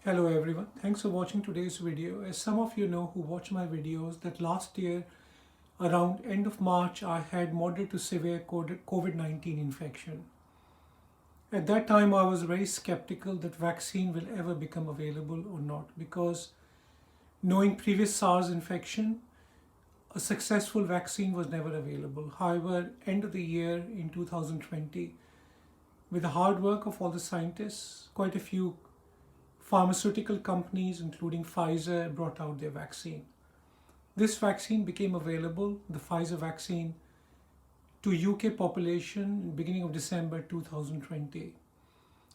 Hello everyone, thanks for watching today's video. As some of you know who watch my videos that last year around end of March I had moderate to severe COVID-19 infection. At that time I was very skeptical that vaccine will ever become available or not because knowing previous SARS infection, a successful vaccine was never available. However, end of the year in 2020, with the hard work of all the scientists, quite a few pharmaceutical companies, including Pfizer, brought out their vaccine. This vaccine became available, the Pfizer vaccine, to UK population beginning of December 2020.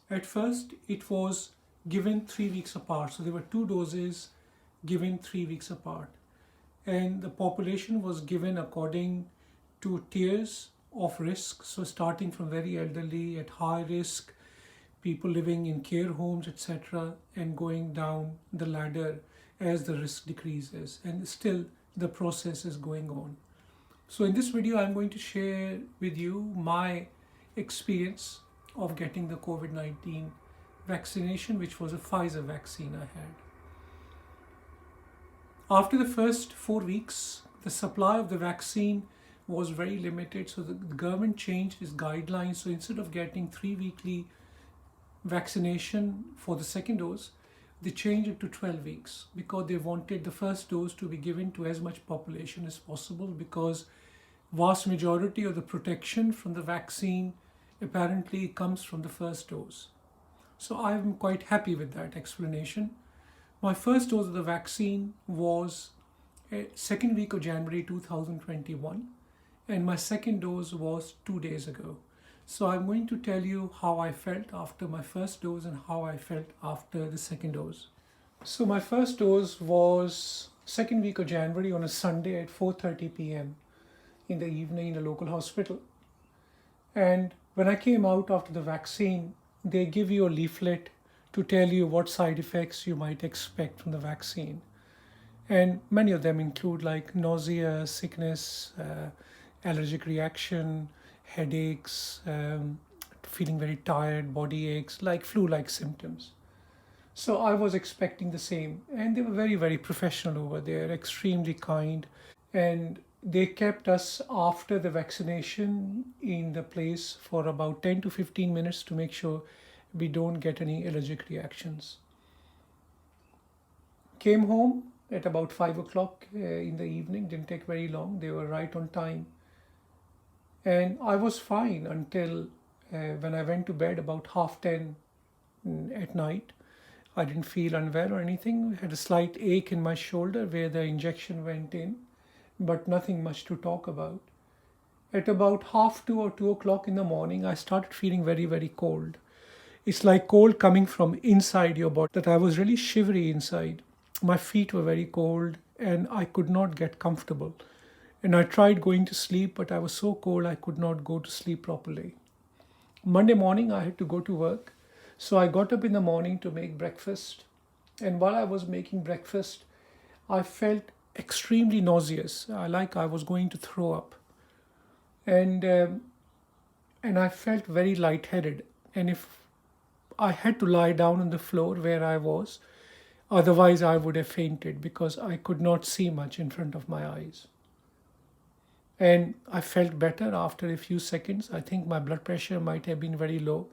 At first, it was given 3 weeks apart. So there were two doses given 3 weeks apart. And the population was given according to tiers of risk. So starting from very elderly at high risk, people living in care homes, etc., and going down the ladder as the risk decreases. And still, the process is going on. So, in this video, I'm going to share with you my experience of getting the COVID 19 vaccination, which was a Pfizer vaccine I had. After the first 4 weeks, the supply of the vaccine was very limited, so the government changed its guidelines. So, instead of getting 3 weekly vaccination for the second dose, they changed it to 12 weeks because they wanted the first dose to be given to as much population as possible, because vast majority of the protection from the vaccine apparently comes from the first dose. So I'm quite happy with that explanation. My first dose of the vaccine was second week of January 2021, and my second dose was 2 days ago. So I'm going to tell you how I felt after my first dose and how I felt after the second dose. So my first dose was second week of January on a Sunday at 4:30 p.m. in the evening in a local hospital. And when I came out after the vaccine, they give you a leaflet to tell you what side effects you might expect from the vaccine. And many of them include like nausea, sickness, allergic reaction, headaches, feeling very tired, body aches, like flu-like symptoms. So I was expecting the same, and they were very, very professional over there, extremely kind, and they kept us after the vaccination in the place for about 10 to 15 minutes to make sure we don't get any allergic reactions. Came home at about 5 o'clock in the evening, didn't take very long, they were right on time. And I was fine until when I went to bed about 10:30 at night. I didn't feel unwell or anything. I had a slight ache in my shoulder where the injection went in, but nothing much to talk about. At about half 2 or 2 o'clock in the morning, I started feeling very, very cold. It's like cold coming from inside your body, that I was really shivery inside. My feet were very cold and I could not get comfortable. And I tried going to sleep, but I was so cold I could not go to sleep properly. Monday morning, I had to go to work. So I got up in the morning to make breakfast. And while I was making breakfast, I felt extremely nauseous, like I was going to throw up. And, um, and I felt very lightheaded. And if I had to lie down on the floor where I was, otherwise I would have fainted because I could not see much in front of my eyes. And I felt better after a few seconds. I think my blood pressure might have been very low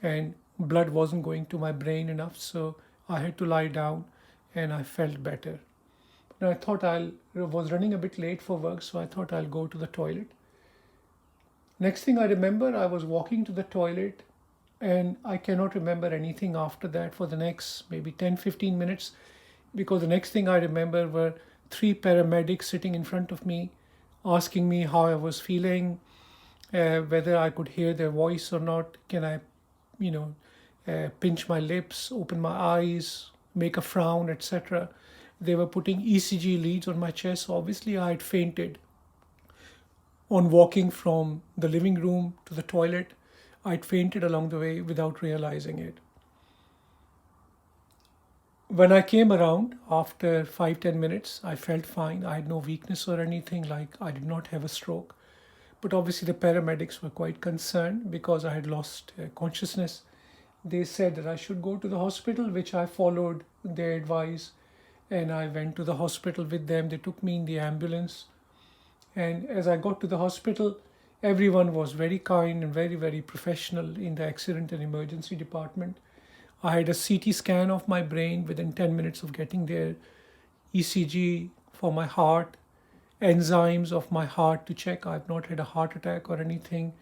and blood wasn't going to my brain enough. So I had to lie down and I felt better. And I thought I was running a bit late for work, so I thought I'll go to the toilet. Next thing I remember, I was walking to the toilet and I cannot remember anything after that for the next maybe 10-15 minutes, because the next thing I remember were three paramedics sitting in front of me asking me how I was feeling, whether I could hear their voice or not. Can I, you know, pinch my lips, open my eyes, make a frown, etc. They were putting ECG leads on my chest. So obviously, I had fainted. On walking from the living room to the toilet, I'd fainted along the way without realizing it. When I came around after 5-10 minutes, I felt fine. I had no weakness or anything, like I did not have a stroke. But obviously, the paramedics were quite concerned because I had lost consciousness. They said that I should go to the hospital, which I followed their advice, and I went to the hospital with them. They took me in the ambulance, and as I got to the hospital, everyone was very kind and very, very professional in the accident and emergency department. I had a CT scan of my brain within 10 minutes of getting there, ECG for my heart, enzymes of my heart to check I've not had a heart attack or anything.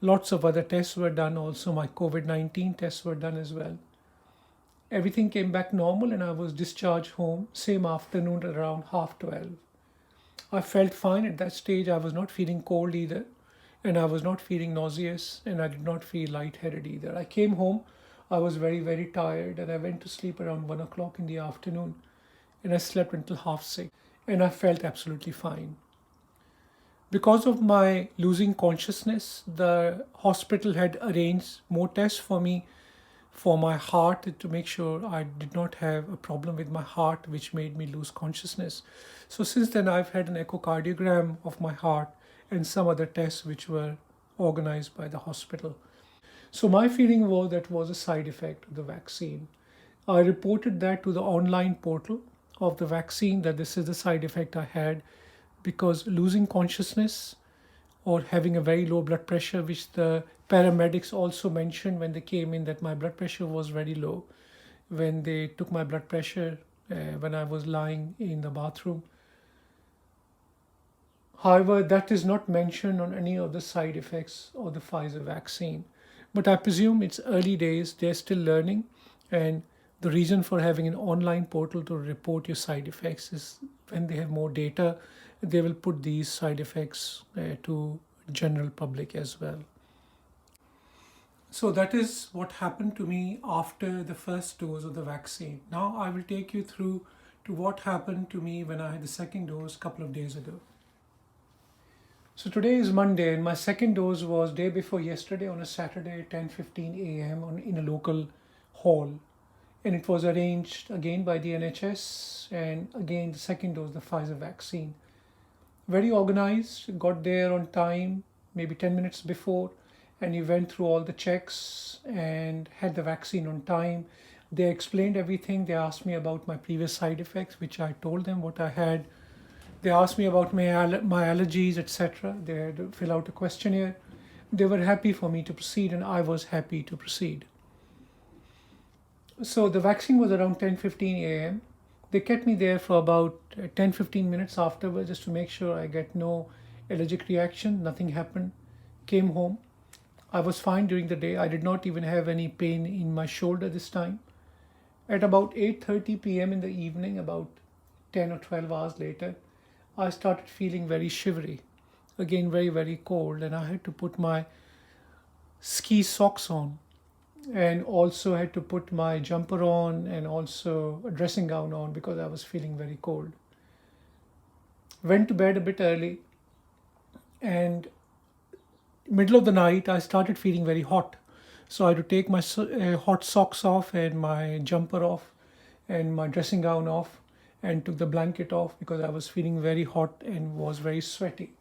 Lots of other tests were done. Also, my COVID-19 tests were done as well. Everything came back normal, and I was discharged home same afternoon around half 12. I felt fine at that stage. I was not feeling cold either, and I was not feeling nauseous, and I did not feel lightheaded either. I came home. I was very, very tired, and I went to sleep around 1 o'clock in the afternoon, and I slept until half 6, and I felt absolutely fine. Because of my losing consciousness, the hospital had arranged more tests for me for my heart to make sure I did not have a problem with my heart, which made me lose consciousness. So since then, I've had an echocardiogram of my heart and some other tests which were organized by the hospital. So my feeling was that was a side effect of the vaccine. I reported that to the online portal of the vaccine that this is the side effect I had, because losing consciousness or having a very low blood pressure, which the paramedics also mentioned when they came in, that my blood pressure was very low when they took my blood pressure when I was lying in the bathroom. However, that is not mentioned on any of the side effects of the Pfizer vaccine. But I presume it's early days, they're still learning, and the reason for having an online portal to report your side effects is when they have more data, they will put these side effects to general public as well. So that is what happened to me after the first dose of the vaccine. Now I will take you through to what happened to me when I had the second dose a couple of days ago. So today is Monday, and my second dose was day before yesterday on a Saturday, 10:15 a.m. in a local hall, and it was arranged again by the NHS, and again the second dose, the Pfizer vaccine. Very organized, got there on time, maybe 10 minutes before, and you went through all the checks and had the vaccine on time. They explained everything. They asked me about my previous side effects, which I told them what I had. They asked me about my allergies, etc. They had to fill out a questionnaire. They were happy for me to proceed, and I was happy to proceed. So the vaccine was around 10:15 a.m. They kept me there for about 10-15 minutes afterwards, just to make sure I get no allergic reaction. Nothing happened. Came home. I was fine during the day. I did not even have any pain in my shoulder this time. At about 8:30 p.m. in the evening, about 10 or 12 hours later, I started feeling very shivery, again very, very cold, and I had to put my ski socks on, and also had to put my jumper on and also a dressing gown on because I was feeling very cold. Went to bed a bit early, and middle of the night I started feeling very hot. So I had to take my hot socks off and my jumper off and my dressing gown off, and took the blanket off because I was feeling very hot and was very sweaty.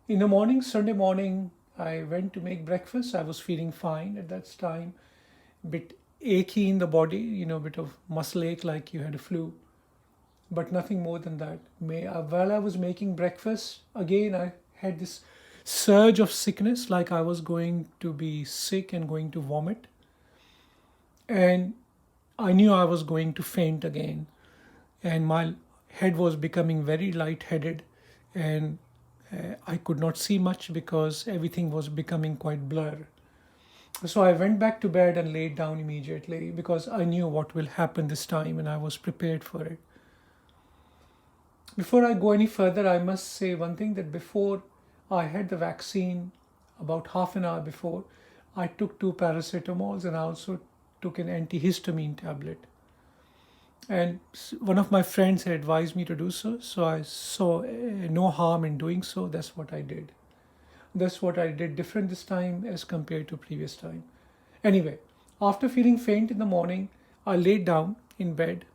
In the morning, Sunday morning, I went to make breakfast. I was feeling fine at that time, bit achy in the body, bit of muscle ache like you had a flu, but nothing more than that. While I was making breakfast, again I had this surge of sickness, like I was going to be sick and going to vomit, and I knew I was going to faint again, and my head was becoming very lightheaded, and I could not see much because everything was becoming quite blur. So I went back to bed and laid down immediately because I knew what will happen this time and I was prepared for it. Before I go any further, I must say one thing, that before I had the vaccine, about half an hour before, I took 2 paracetamols and I also took an antihistamine tablet. And one of my friends had advised me to do so, so I saw no harm in doing so. That's what I did. That's what I did different this time as compared to previous time. Anyway, after feeling faint in the morning, I laid down in bed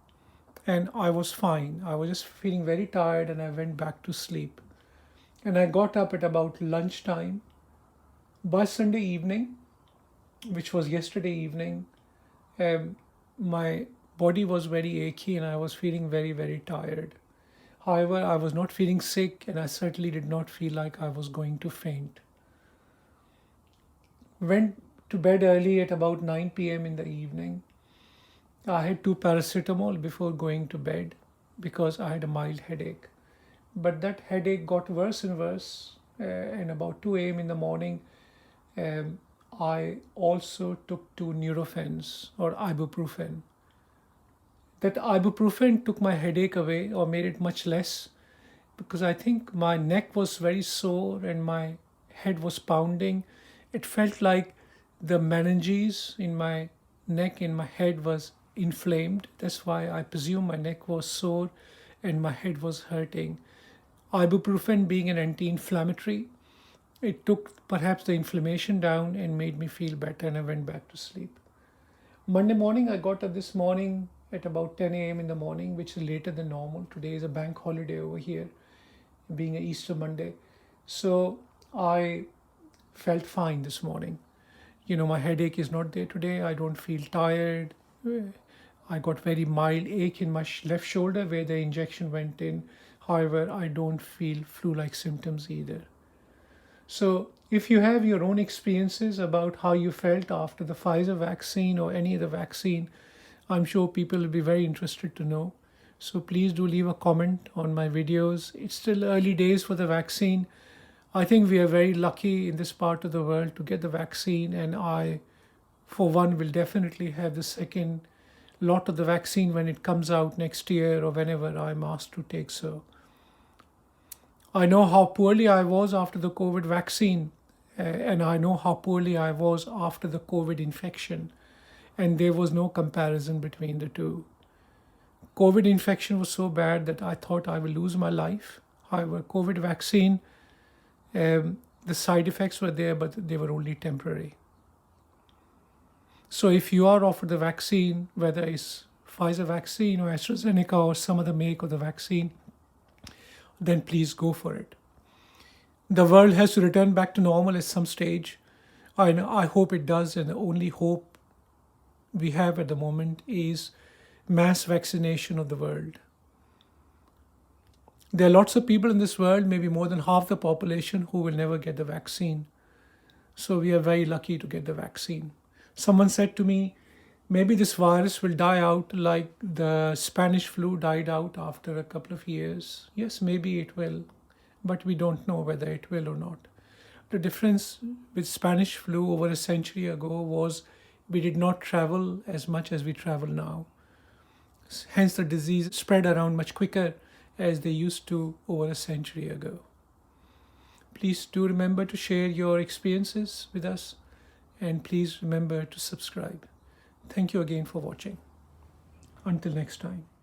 and I was fine. I was just feeling very tired and I went back to sleep. And I got up at about lunchtime. By Sunday evening, which was yesterday evening, um, my body was very achy and I was feeling very, very tired. However, I was not feeling sick and I certainly did not feel like I was going to faint. Went to bed early at about 9 p.m. in the evening. I had two paracetamol before going to bed because I had a mild headache. But that headache got worse and worse. And about 2 a.m. in the morning, um, I also took two Nurophens or ibuprofen. That ibuprofen took my headache away or made it much less because I think my neck was very sore and my head was pounding. It felt like the meninges in my neck and my head was inflamed. That's why I presume my neck was sore and my head was hurting. Ibuprofen being an anti-inflammatory, it took perhaps the inflammation down and made me feel better and I went back to sleep. Monday morning, I got up this morning at about 10 a.m. in the morning, which is later than normal. Today is a bank holiday over here, being a Easter Monday. So I felt fine this morning. My headache is not there today. I don't feel tired. I got very mild ache in my left shoulder where the injection went in. However, I don't feel flu-like symptoms either. So if you have your own experiences about how you felt after the Pfizer vaccine or any other vaccine, I'm sure people will be very interested to know. So please do leave a comment on my videos. It's still early days for the vaccine. I think we are very lucky in this part of the world to get the vaccine, and I, for one, will definitely have the second lot of the vaccine when it comes out next year or whenever I'm asked to take so. I know how poorly I was after the COVID vaccine, and I know how poorly I was after the COVID infection, and there was no comparison between the two. COVID infection was so bad that I thought I will lose my life. However, COVID vaccine, the side effects were there, but they were only temporary. So if you are offered the vaccine, whether it's Pfizer vaccine or AstraZeneca or some other make of the vaccine, then please go for it. The world has to return back to normal at some stage. I hope it does, and the only hope we have at the moment is mass vaccination of the world. There are lots of people in this world, maybe more than half the population, who will never get the vaccine. So we are very lucky to get the vaccine. Someone said to me, maybe this virus will die out like the Spanish flu died out after a couple of years. Yes, maybe it will, but we don't know whether it will or not. The difference with Spanish flu over a century ago was we did not travel as much as we travel now. Hence, the disease spread around much quicker as they used to over a century ago. Please do remember to share your experiences with us, and please remember to subscribe. Thank you again for watching. Until next time.